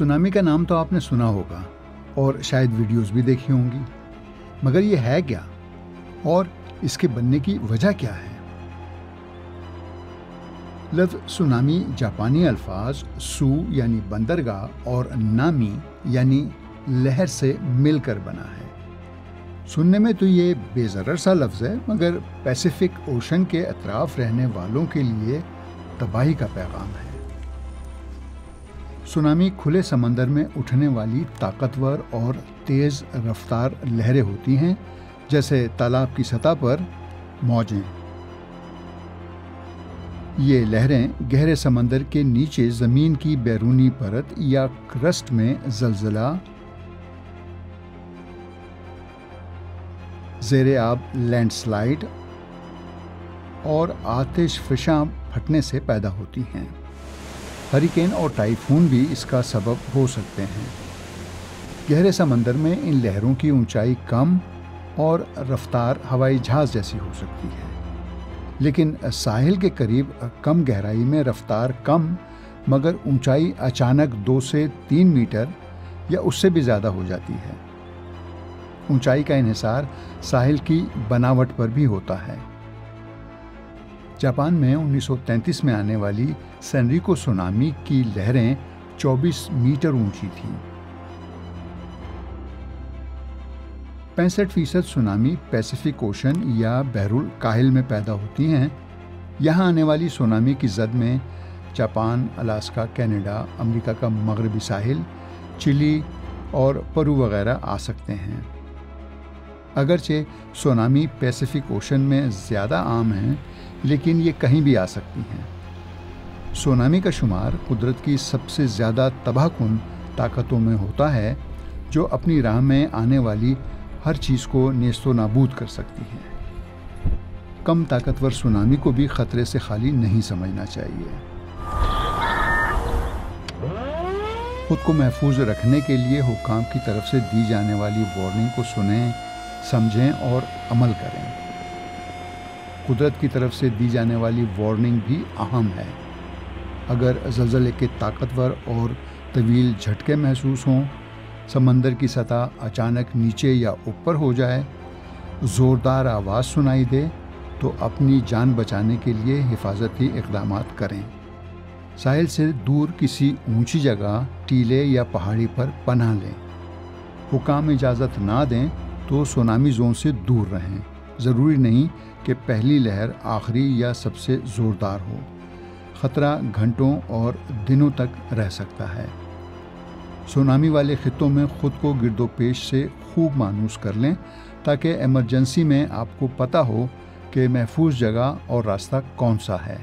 Tsunami का नाम तो आपने सुना होगा और शायद वीडियोस भी देखी होंगी, मगर ये है क्या और इसके बनने की वजह क्या है? लफ्ज़ सुनामी जापानी अल्फाज सू यानी बंदरगाह और नामी यानी लहर से मिलकर बना है। सुनने में तो ये बेज़रर सा लफ्ज़ है, मगर पैसिफिक ओशन के अतराफ रहने वालों के लिए तबाही का पैगाम है। सुनामी खुले समंदर में उठने वाली ताकतवर और तेज़ रफ्तार लहरें होती हैं, जैसे तालाब की सतह पर मौजें। ये लहरें गहरे समंदर के नीचे ज़मीन की बैरूनी परत या क्रस्ट में ज़लज़ला, ज़ेरे आब लैंडस्लाइड और आतिशफ़शां फटने से पैदा होती हैं। हरिकेन और टाइफून भी इसका सबब हो सकते हैं। गहरे समंदर में इन लहरों की ऊंचाई कम और रफ्तार हवाई जहाज़ जैसी हो सकती है, लेकिन साहिल के करीब कम गहराई में रफ्तार कम मगर ऊंचाई अचानक 2 से 3 मीटर या उससे भी ज़्यादा हो जाती है। ऊंचाई का इन्हिसार साहिल की बनावट पर भी होता है। जापान में 1933 में आने वाली सैनरिको सुनामी की लहरें 24 मीटर ऊंची थीं। 65% सुनामी पैसिफिक ओशन या बहरुल काहिल में पैदा होती हैं। यहाँ आने वाली सुनामी की जद में जापान, अलास्का, कनाडा, अमेरिका का मगरबी साहिल, चिली और पेरू वगैरह आ सकते हैं। अगरचे सुनामी पैसिफिक ओशन में ज़्यादा आम हैं, लेकिन ये कहीं भी आ सकती हैं। सुनामी का शुमार कुदरत की सबसे ज़्यादा तबाहकुन ताकतों में होता है, जो अपनी राह में आने वाली हर चीज़ को नेस्तो नाबूद कर सकती है। कम ताकतवर सुनामी को भी ख़तरे से खाली नहीं समझना चाहिए। खुद को महफूज रखने के लिए हुक्काम की तरफ से दी जाने वाली वार्निंग को सुनें, समझें और अमल करें। कुदरत की तरफ से दी जाने वाली वार्निंग भी अहम है। अगर ज़लज़ले के ताकतवर और तवील झटके महसूस हों, समंदर की सतह अचानक नीचे या ऊपर हो जाए, ज़ोरदार आवाज़ सुनाई दे, तो अपनी जान बचाने के लिए हिफाजती इक़दामात करें। साहिल से दूर किसी ऊंची जगह, टीले या पहाड़ी पर पनाह लें। हुक्काम इजाज़त ना दें तो सुनामी जोन से दूर रहें। ज़रूरी नहीं कि पहली लहर आखिरी या सबसे ज़ोरदार हो। ख़तरा घंटों और दिनों तक रह सकता है। सुनामी वाले खित्तों में ख़ुद को गिरदोपेश से खूब मानूस कर लें, ताकि इमरजेंसी में आपको पता हो कि महफूज जगह और रास्ता कौन सा है।